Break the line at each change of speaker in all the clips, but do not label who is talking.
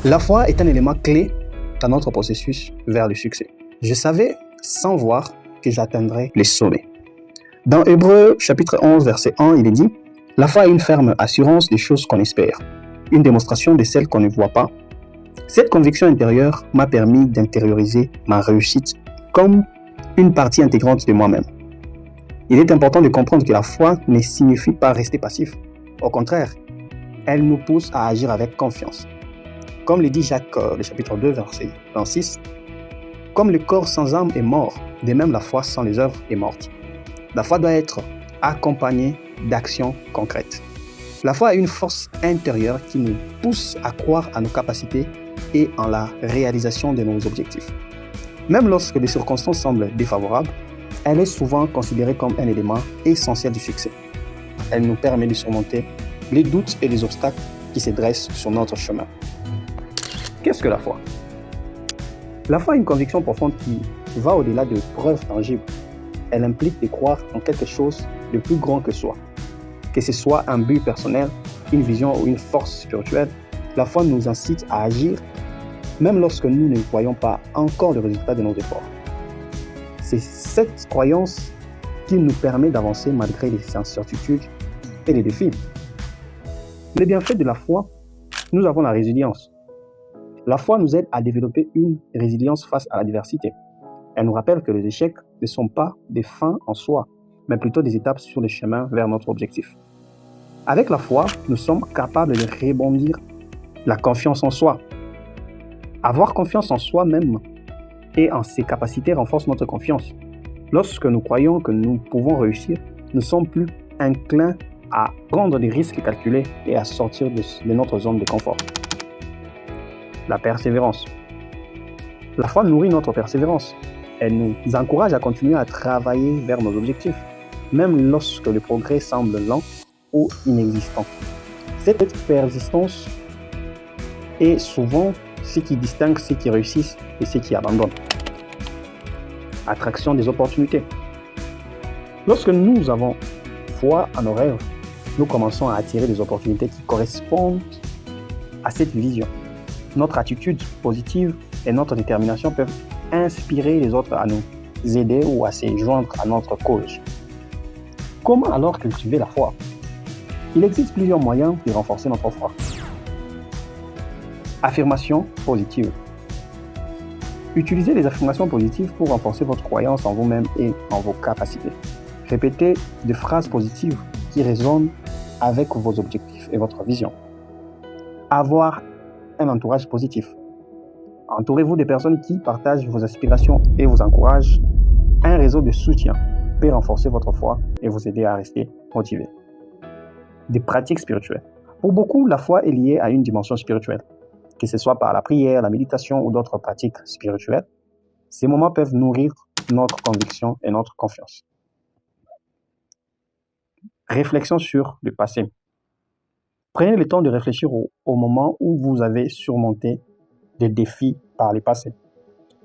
La foi est un élément clé dans notre processus vers le succès. Je savais, sans voir, que j'atteindrais les sommets. Dans Hébreux chapitre 11, verset 1, il est dit « La foi est une ferme assurance des choses qu'on espère, une démonstration de celles qu'on ne voit pas. » Cette conviction intérieure m'a permis d'intérioriser ma réussite comme une partie intégrante de moi-même. Il est important de comprendre que la foi ne signifie pas rester passif. Au contraire, elle nous pousse à agir avec confiance. Comme le dit Jacques, le chapitre 2, verset 26, « Comme le corps sans âme est mort, de même la foi sans les œuvres est morte. » La foi doit être accompagnée d'actions concrètes. La foi est une force intérieure qui nous pousse à croire à nos capacités et en la réalisation de nos objectifs. Même lorsque les circonstances semblent défavorables, elle est souvent considérée comme un élément essentiel du succès. Elle nous permet de surmonter les doutes et les obstacles qui se dressent sur notre chemin. Qu'est-ce que la foi? La foi est une conviction profonde qui va au-delà de preuves tangibles. Elle implique de croire en quelque chose de plus grand que soi. Que ce soit un but personnel, une vision ou une force spirituelle, la foi nous incite à agir même lorsque nous ne voyons pas encore le résultat de nos efforts. C'est cette croyance qui nous permet d'avancer malgré les incertitudes et les défis. Les bienfaits de la foi, nous avons la résilience. La foi nous aide à développer une résilience face à l'adversité. Elle nous rappelle que les échecs ne sont pas des fins en soi, mais plutôt des étapes sur le chemin vers notre objectif. Avec la foi, nous sommes capables de rebondir. La confiance en soi. Avoir confiance en soi-même et en ses capacités renforce notre confiance. Lorsque nous croyons que nous pouvons réussir, nous sommes plus enclins à prendre des risques calculés et à sortir de notre zone de confort. La persévérance. La foi nourrit notre persévérance. Elle nous encourage à continuer à travailler vers nos objectifs, même lorsque le progrès semble lent ou inexistant. Cette persistance est souvent ce qui distingue ceux qui réussissent et ceux qui abandonnent. Attraction des opportunités. Lorsque nous avons foi en nos rêves, nous commençons à attirer des opportunités qui correspondent à cette vision. Notre attitude positive et notre détermination peuvent inspirer les autres à nous aider ou à se joindre à notre cause. Comment alors cultiver la foi? Il existe plusieurs moyens de renforcer notre foi. Affirmation positive. Utilisez les affirmations positives pour renforcer votre croyance en vous-même et en vos capacités. Répétez des phrases positives qui résonnent avec vos objectifs et votre vision. Avoir un entourage positif. Entourez-vous de personnes qui partagent vos aspirations et vous encouragent. Un réseau de soutien peut renforcer votre foi et vous aider à rester motivé. Des pratiques spirituelles. Pour beaucoup, la foi est liée à une dimension spirituelle. Que ce soit par la prière, la méditation ou d'autres pratiques spirituelles, ces moments peuvent nourrir notre conviction et notre confiance. Réflexion sur le passé. Prenez le temps de réfléchir au moment où vous avez surmonté des défis par le passé.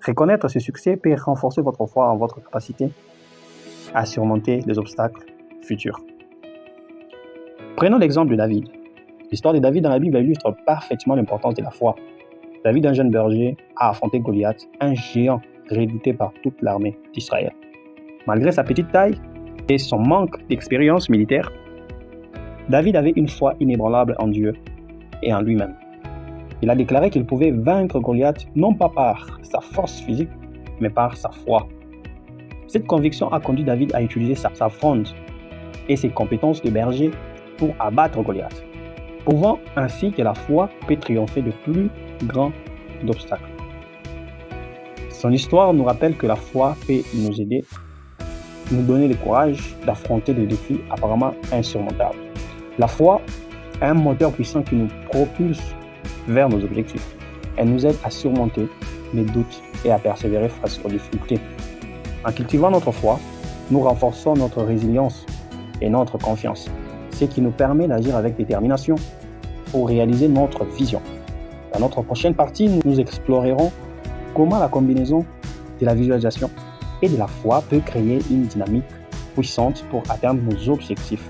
Reconnaître ce succès peut renforcer votre foi en votre capacité à surmonter les obstacles futurs. Prenons l'exemple de David. L'histoire de David dans la Bible illustre parfaitement l'importance de la foi. David, un jeune berger, a affronté Goliath, un géant redouté par toute l'armée d'Israël. Malgré sa petite taille et son manque d'expérience militaire, David avait une foi inébranlable en Dieu et en lui-même. Il a déclaré qu'il pouvait vaincre Goliath non pas par sa force physique, mais par sa foi. Cette conviction a conduit David à utiliser sa fronde et ses compétences de berger pour abattre Goliath, prouvant ainsi que la foi peut triompher de plus grands obstacles. Son histoire nous rappelle que la foi peut nous aider, nous donner le courage d'affronter des défis apparemment insurmontables. La foi est un moteur puissant qui nous propulse vers nos objectifs. Elle nous aide à surmonter les doutes et à persévérer face aux difficultés. En cultivant notre foi, nous renforçons notre résilience et notre confiance, ce qui nous permet d'agir avec détermination pour réaliser notre vision. Dans notre prochaine partie, nous explorerons comment la combinaison de la visualisation et de la foi peut créer une dynamique puissante pour atteindre nos objectifs.